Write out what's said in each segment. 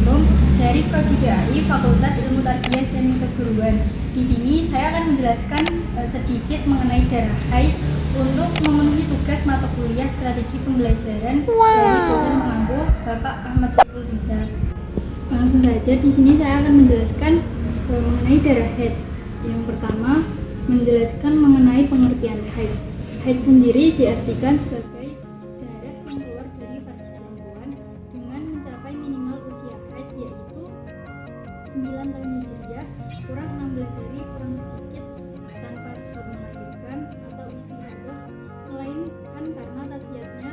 Ningrum dari Prodi BAI Fakultas Ilmu Tarbiyah dan Keguruan. Di sini saya akan menjelaskan sedikit mengenai darah haid untuk memenuhi tugas mata kuliah strategi pembelajaran dari dosen mengampu Bapak Ahmad Saiful Rizal. Langsung saja di sini saya akan menjelaskan mengenai darah haid. Yang pertama, menjelaskan mengenai pengertian haid. Haid sendiri diartikan sebagai darah yang keluar dari farji perempuan dengan mencapai minimal usia haid yaitu 9 tahun hijriah kurang 16 hari kurang sedikit tanpa sebab melahirkan atau istihadah, melainkan karena tabiatnya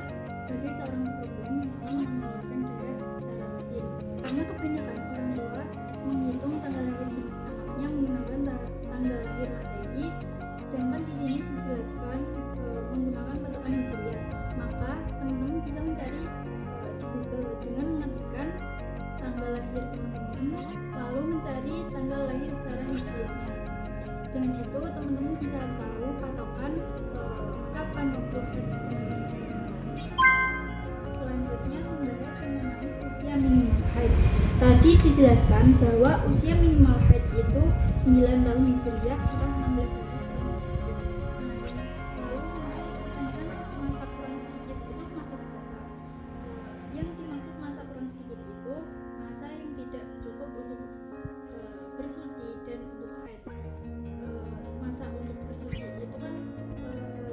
sebagai seorang perempuan yang akan mengeluarkan darah secara rutin. Karena kebanyakan orang tua menghitung tanggal lahir anaknya menggunakan tanggal lahir Masehi, sedangkan di sini dijelaskan menggunakan patokan hijriah. Maka teman-teman bisa mencari di Google dengan mengetikkan tanggal lahir teman-teman, lalu mencari tanggal lahir secara hijriahnya. Dengan itu teman-teman bisa tahu patokan kapan waktu haid teman-teman. Selanjutnya membahas mengenai usia minimal haid. Tadi dijelaskan bahwa usia minimal haid itu 9 tahun hijriah kurang 16 hari kurang sedikit. Lalu muncul pertanyaan, masa kurang sedikit itu masa seberapa? Yang dimaksud masa kurang sedikit itu masa yang tidak cukup untuk bersuci dan untuk haid. Masa untuk bersuci itu kan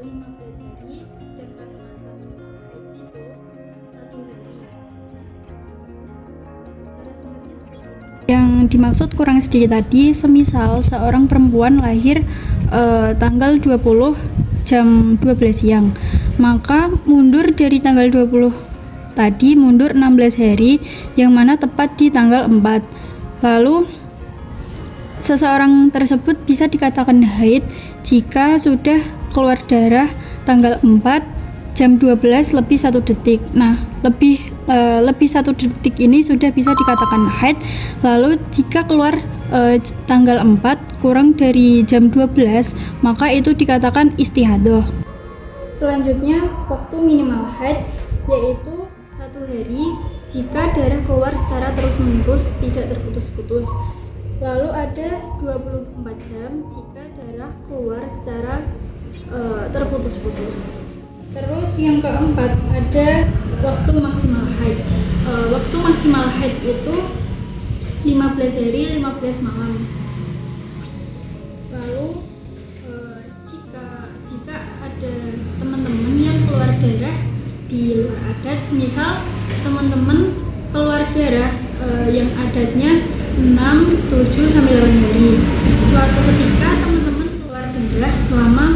15 hari, sedangkan masa untuk haid itu 1 hari. Cara singkatnya seperti ini. Yang dimaksud kurang sedikit tadi, semisal seorang perempuan lahir tanggal 20 jam 12 siang, maka mundur dari tanggal 20 tadi mundur 16 hari yang mana tepat di tanggal 4. Lalu seseorang tersebut bisa dikatakan haid jika sudah keluar darah tanggal 4 jam 12 lebih 1 detik. Nah, lebih 1 detik ini sudah bisa dikatakan haid. Lalu jika keluar tanggal 4 kurang dari jam 12, maka itu dikatakan istihadah. Selanjutnya, waktu minimal haid yaitu 1 hari jika darah keluar secara terus-menerus tidak terputus-putus. Lalu ada 24 jam jika darah keluar secara terputus-putus. Terus yang keempat ada waktu maksimal haid. Waktu maksimal haid itu 15 hari 15 malam. Lalu jika ada teman-teman yang keluar darah di luar adat, misal teman-teman keluar darah yang adatnya 6, 7 sampai 8 hari. Suatu ketika teman-teman keluar darah selama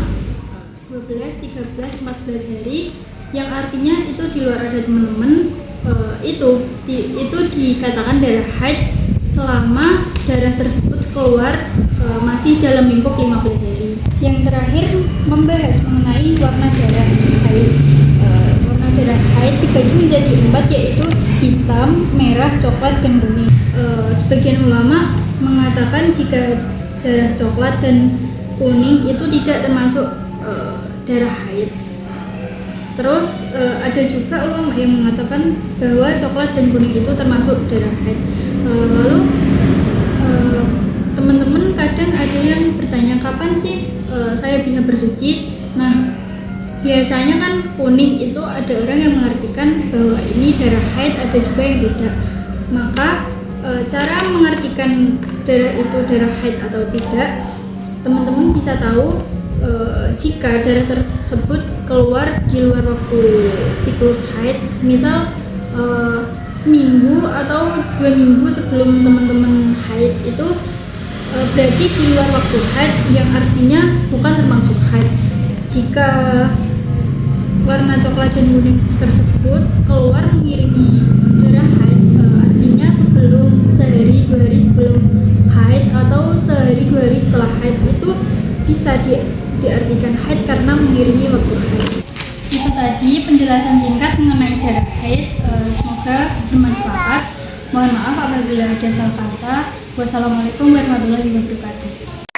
12, 13, 14 hari, yang artinya itu di luar adat teman-teman, itu dikatakan darah haid selama darah tersebut keluar masih dalam lingkup 15 hari. Yang terakhir membahas mengenai warna darah haid. Warna darah haid dibagi menjadi 4 yaitu hitam, merah, coklat, dan kuning. Sebagian ulama mengatakan jika darah coklat dan kuning itu tidak termasuk darah haid. Terus ada juga ulama yang mengatakan bahwa coklat dan kuning itu termasuk darah haid. Lalu teman-teman kadang ada yang bertanya kapan sih saya bisa bersuci. Nah, biasanya kan kuning itu ada orang yang mengartikan bahwa ini darah haid, ada juga yang tidak. Maka cara mengartikan darah itu darah haid atau tidak, teman-teman bisa tahu jika darah tersebut keluar di luar waktu siklus haid, misal seminggu atau 2 minggu sebelum teman-teman haid, itu berarti di luar waktu haid, yang artinya bukan termasuk haid. Jika warna coklat dan kuning tersebut keluar mengiringi darah haid, artinya sehari 2 hari sebelum haid atau sehari 2 hari setelah haid, itu bisa diartikan haid karena mengiringi waktu haid. Itu tadi penjelasan singkat mengenai darah haid. Semoga bermanfaat. Mohon maaf apabila ada salah kata. Wassalamualaikum warahmatullahi wabarakatuh.